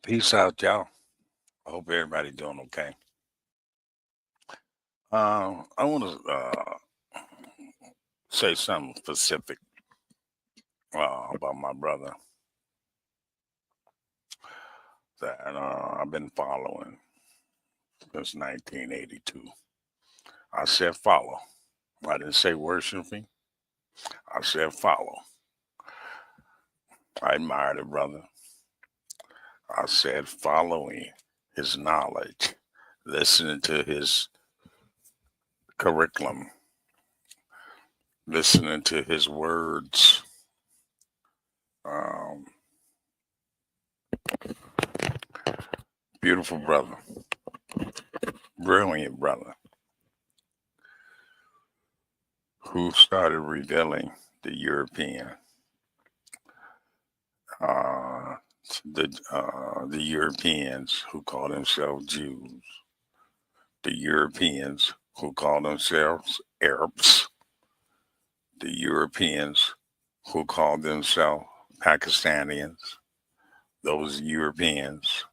Peace out, y'all. I hope everybody doing okay. I want to say something specific about my brother that I've been following since 1982. I said follow. I didn't say worship me. I said follow. I admire the brother. I said following his knowledge, listening to his curriculum, listening to his words. Um, Beautiful brother, brilliant brother who started revealing the European, uh, the Europeans who call themselves Jews, the Europeans who call themselves Arabs, the Europeans who call themselves Pakistanians, those Europeans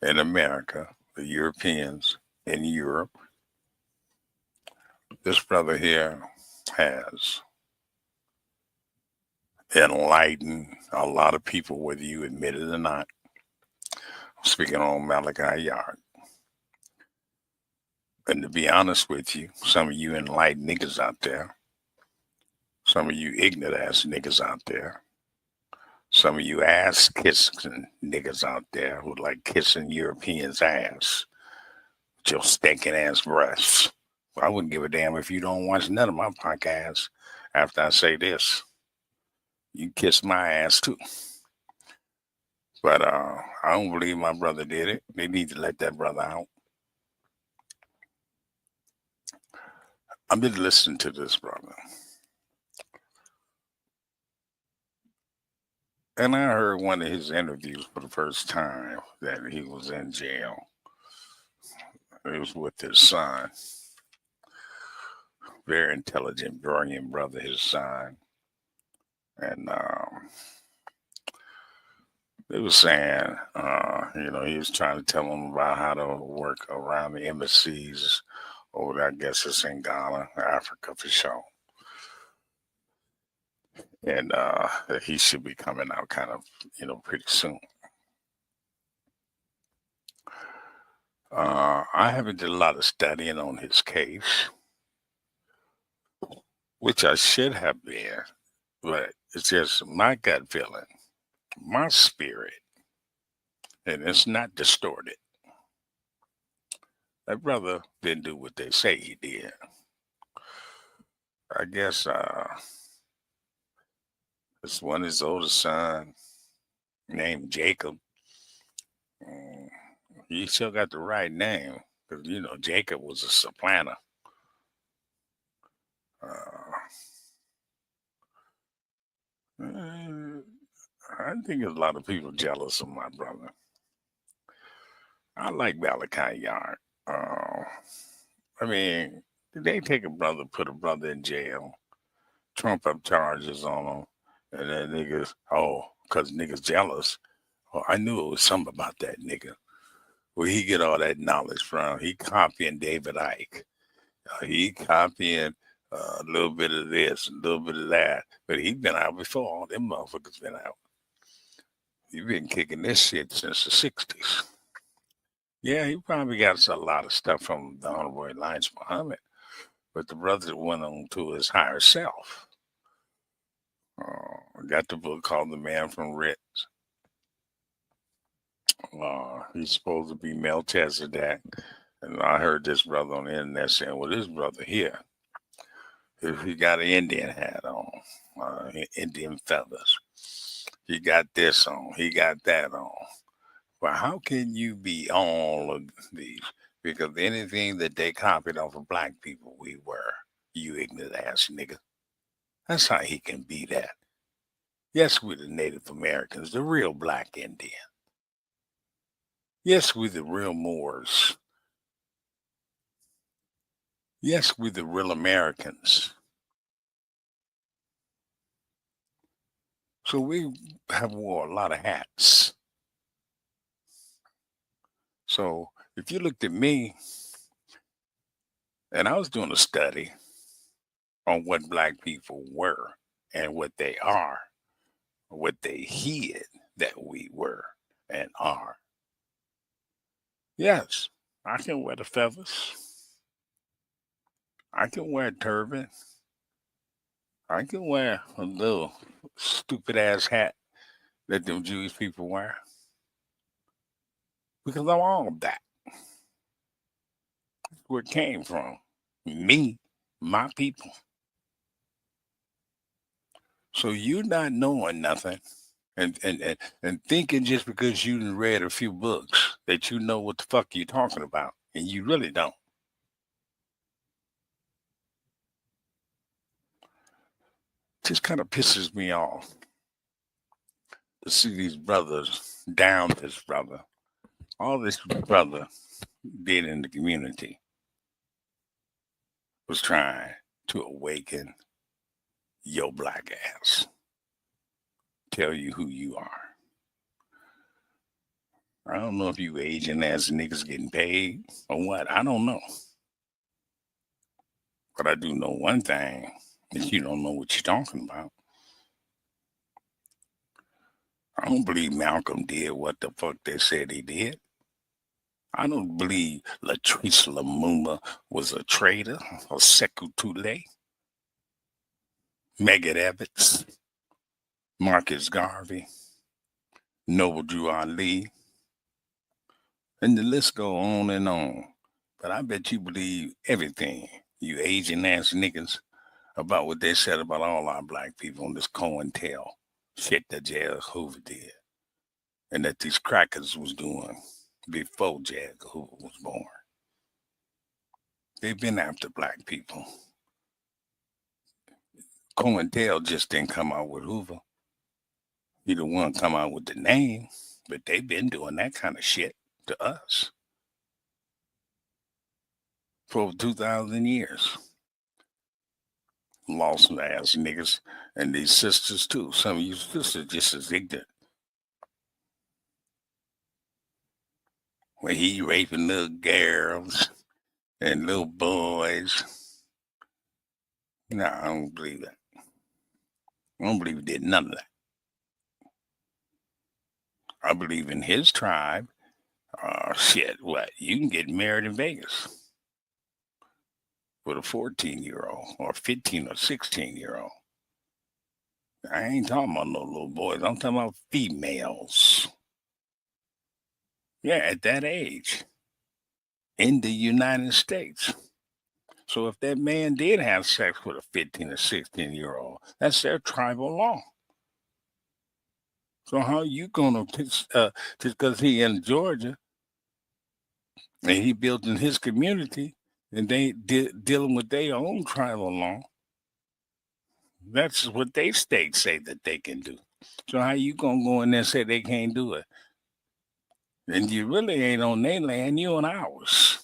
in America, the Europeans in Europe. This brother here has enlightened a lot of people, whether you admit it or not. I'm speaking on Malachi Yard. And to be honest with you, some of you enlightened niggas out there, some of you ignorant ass niggas out there, some of you ass kissing niggas out there who like kissing Europeans' ass with your stinking ass breaths. I wouldn't give a damn if you don't watch none of my podcasts after I say this. You kiss my ass too. But I don't believe my brother did it. They need to let that brother out. I've been listening to this brother. And I heard one of his interviews for the first time that he was in jail. It was with his son. Very intelligent, brilliant brother, his son. And they was saying, he was trying to tell him about how to work around the embassies over there. I guess it's in Ghana, Africa for sure. And he should be coming out kind of, pretty soon. I haven't did a lot of studying on his case, which I should have been, but it's just my gut feeling, my spirit, and it's not distorted. That brother didn't do what they say he did. I guess it's one of his oldest son named Jacob. He still got the right name because Jacob was a supplanter. I think there's a lot of people jealous of my brother. I like Malachi Yard. I mean, did they take a brother, put a brother in jail, trump up charges on him, and then niggas, because niggas jealous. Oh, I knew it was something about that nigga. Where he get all that knowledge from? He copying David Icke. He copying a little bit of this, a little bit of that. But he been out before. All them motherfuckers been out. He been kicking this shit since the 60s. Yeah, he probably got a lot of stuff from the Honorable Elijah Muhammad. But the brother went on to his higher self. Got the book called The Man from Ritz. He's supposed to be Melchizedek. And I heard this brother on the internet saying, well, this brother here, if he got an Indian hat on, Indian feathers, he got this on, he got that on. Well, how can you be all of these? Because anything that they copied off of black people, we were. You ignorant ass nigga. That's how he can be that. Yes, we're the Native Americans, the real black Indian. Yes, we're the real Moors. Yes, we're the real Americans. So we have wore a lot of hats. So if you looked at me, and I was doing a study on what black people were and what they are, what they hid that we were and are. Yes, I can wear the feathers. I can wear a turban. I can wear a little stupid ass hat that them Jewish people wear because I'm all of that. Where it came from. Me, my people. So you not knowing nothing and thinking just because you done read a few books that you know what the fuck you talking about. And you really don't. Just kind of pisses me off to see these brothers down this brother. All this brother did in the community was trying to awaken your black ass. Tell you who you are. I don't know if you Asian ass niggas getting paid or what. I don't know. But I do know one thing that you don't know what you're talking about. I don't believe Malcolm did what the fuck they said he did. I don't believe Latrice Lumumba was a traitor or Sekou Toure, Megan Evans, Marcus Garvey, Noble Drew Ali, and the list go on and on. But I bet you believe everything, you Asian ass niggas, about what they said about all our black people on this COINTEL shit that J. Hoover did. And that these crackers was doing before J. Edgar Hoover was born. They've been after black people. COINTEL just didn't come out with Hoover. He the one come out with the name, but they've been doing that kind of shit to us for over 2,000 years. Lost ass niggas and these sisters too. Some of you sisters just as ignorant. When he raping little girls and little boys. Nah, I don't believe that. I don't believe he did none of that. I believe in his tribe. Shit, what? You can get married in Vegas with a 14-year-old or 15 or 16-year-old. I ain't talking about no little boys. I'm talking about females. Yeah, at that age in the United States. So if that man did have sex with a 15 or 16-year-old, that's their tribal law. So how you gonna just because he in Georgia and he built in his community and they dealing with their own tribal law? That's what they states say that they can do. So how you gonna go in there and say they can't do it? And you really ain't on their land, you on ours.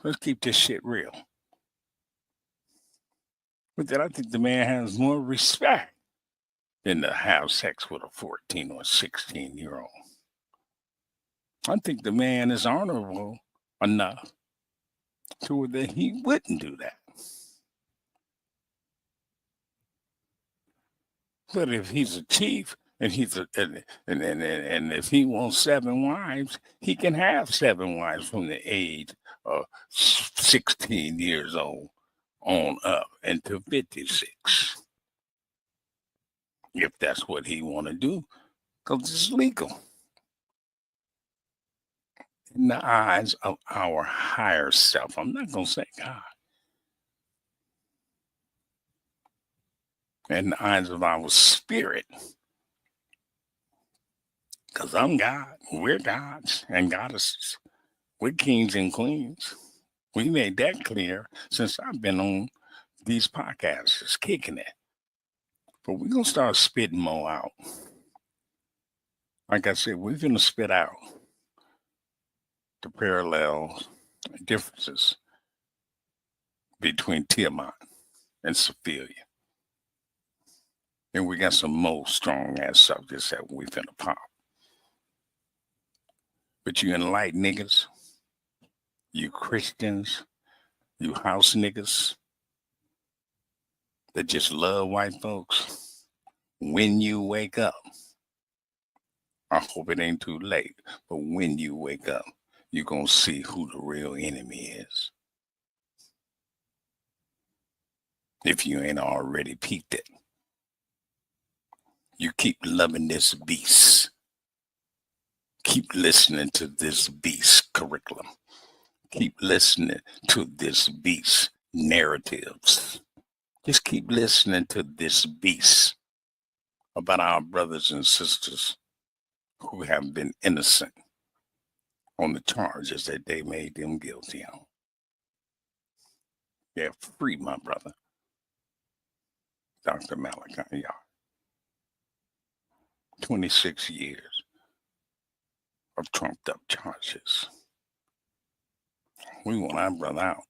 Let's keep this shit real. But then I think the man has more respect than to have sex with a 14 or 16-year-old. I think the man is honorable enough to where that he wouldn't do that. But if he's a chief and he's a and if he wants 7 wives, he can have 7 wives from the age of 16 years old on up into 56. If that's what he want to do, because it's legal. In the eyes of our higher self. I'm not going to say God. In the eyes of our spirit. Because I'm God. We're gods and goddesses. We're kings and queens. We made that clear since I've been on These podcasts is kicking it. But we're going to start spitting more out. Like I said, we're going to spit out the parallels, differences between Tiamat and Sophia. And we got some more strong ass subjects that we finna pop. But you enlightened niggas, you Christians, you house niggas that just love white folks, when you wake up, I hope it ain't too late, but when you wake up, you're gonna see who the real enemy is. If you ain't already peeped it. You keep loving this beast. Keep listening to this beast curriculum. Keep listening to this beast narratives. Just keep listening to this beast about our brothers and sisters who have been innocent on the charges that they made them guilty on. Yeah, free my brother, Dr. Malachi Yard. 26 years of trumped up charges. We want our brother out.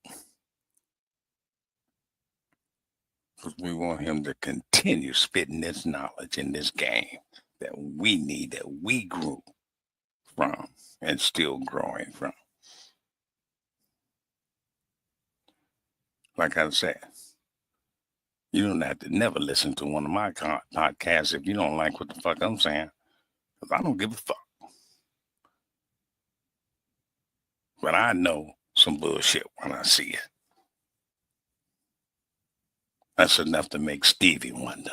Because we want him to continue spitting this knowledge in this game that we need, that we grew from and still growing from. Like I said, you don't have to never listen to one of my podcasts if you don't like what the fuck I'm saying. Because I don't give a fuck. But I know some bullshit when I see it. That's enough to make Stevie wonder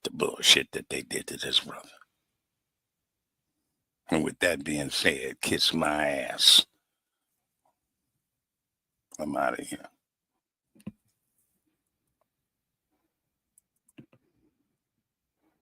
the bullshit that they did to this brother. And with that being said, kiss my ass. I'm out of here.